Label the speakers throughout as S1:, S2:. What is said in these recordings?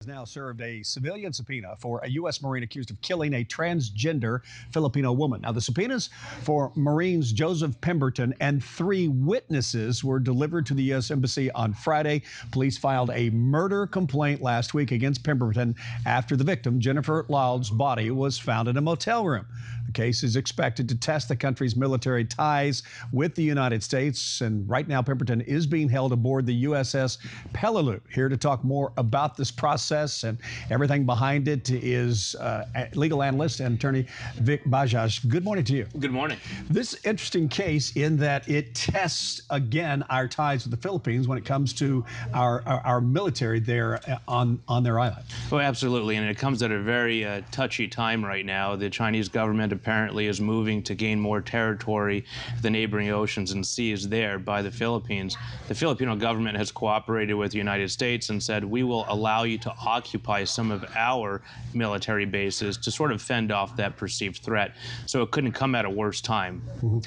S1: now served a civilian subpoena for a U.S. Marine accused of killing a transgender Filipino woman. Now, the subpoenas for Marines Joseph Pemberton and 3 witnesses were delivered to the U.S. Embassy on Friday. Police filed a murder complaint last week against Pemberton after the victim, Jennifer Loud's body, was found in a motel room. The case is expected to test the country's military ties with the United States. And right now, Pemberton is being held aboard the USS Peleliu. Here to talk more about this process and everything behind it is legal analyst and attorney Vikas Bajaj. Good morning to you.
S2: Good morning.
S1: This interesting case in that it tests, again, our ties with the Philippines when it comes to our military there on their island.
S2: Oh, absolutely. And it comes at a very touchy time right now. The Chinese government apparently is moving to gain more territory, the neighboring oceans and seas there by the Philippines. The Filipino government has cooperated with the United States and said, we will allow you to occupy some of our military bases to sort of fend off that perceived threat. So it couldn't come at a worse time.
S1: Mm-hmm.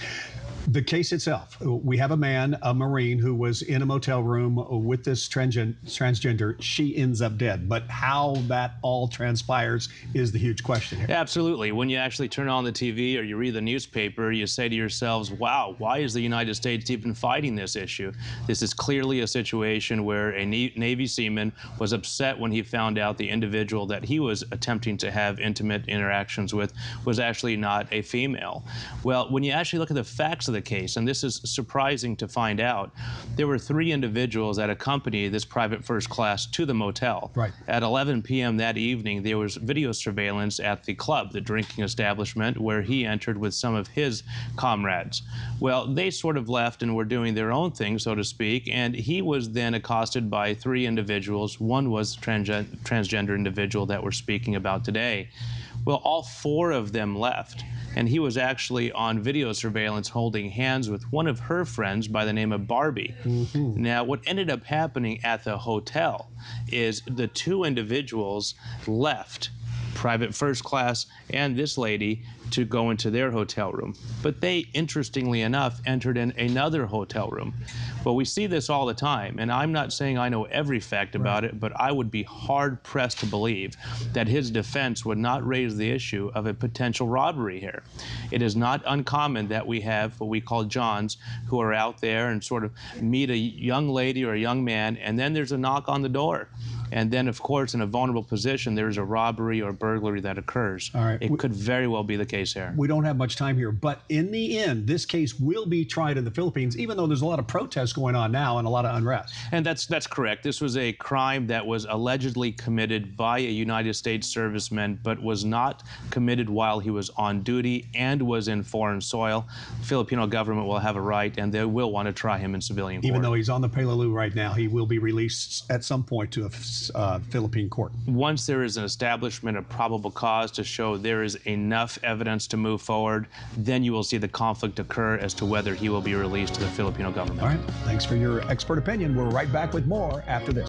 S1: The case itself, we have a man, a Marine, who was in a motel room with this transgender. She ends up dead. But how that all transpires is the huge question here.
S2: Absolutely. When you actually turn on the TV or you read the newspaper, you say to yourselves, wow, why is the United States even fighting this issue? This is clearly a situation where a Navy seaman was upset when he found out the individual that he was attempting to have intimate interactions with was actually not a female. Well, when you actually look at the facts of the case, and this is surprising to find out, there were 3 individuals that accompanied this private first class to the motel.
S1: Right.
S2: At 11 p.m. that evening, there was video surveillance at the club, the drinking establishment, where he entered with some of his comrades. Well, they sort of left and were doing their own thing, so to speak, and he was then accosted by 3 individuals. One was the transgender individual that we're speaking about today. Well, all 4 of them left, and he was actually on video surveillance holding hands with one of her friends by the name of Barbie. Mm-hmm. Now, what ended up happening at the hotel is the 2 individuals left, private first class and this lady, to go into their hotel room. But they, interestingly enough, entered in another hotel room. Well, we see this all the time, and I'm not saying I know every fact about it, but I would be hard-pressed to believe that his defense would not raise the issue of a potential robbery here. It is not uncommon that we have what we call Johns who are out there and sort of meet a young lady or a young man, and then there's a knock on the door. And then, of course, in a vulnerable position, there is a robbery or burglary that occurs.
S1: All right.
S2: It could very well be the case here.
S1: We don't have much time here, but in the end, this case will be tried in the Philippines, even though there's a lot of protests going on now and a lot of unrest.
S2: And that's correct. This was a crime that was allegedly committed by a United States serviceman, but was not committed while he was on duty and was in foreign soil. The Filipino government will have a right, and they will want to try him in civilian court.
S1: Even though he's on the Peleliu right now, he will be released at some point to a Philippine court.
S2: Once there is an establishment of probable cause to show there is enough evidence to move forward, then you will see the conflict occur as to whether he will be released to the Filipino government.
S1: All right. Thanks for your expert opinion. We're right back with more after this.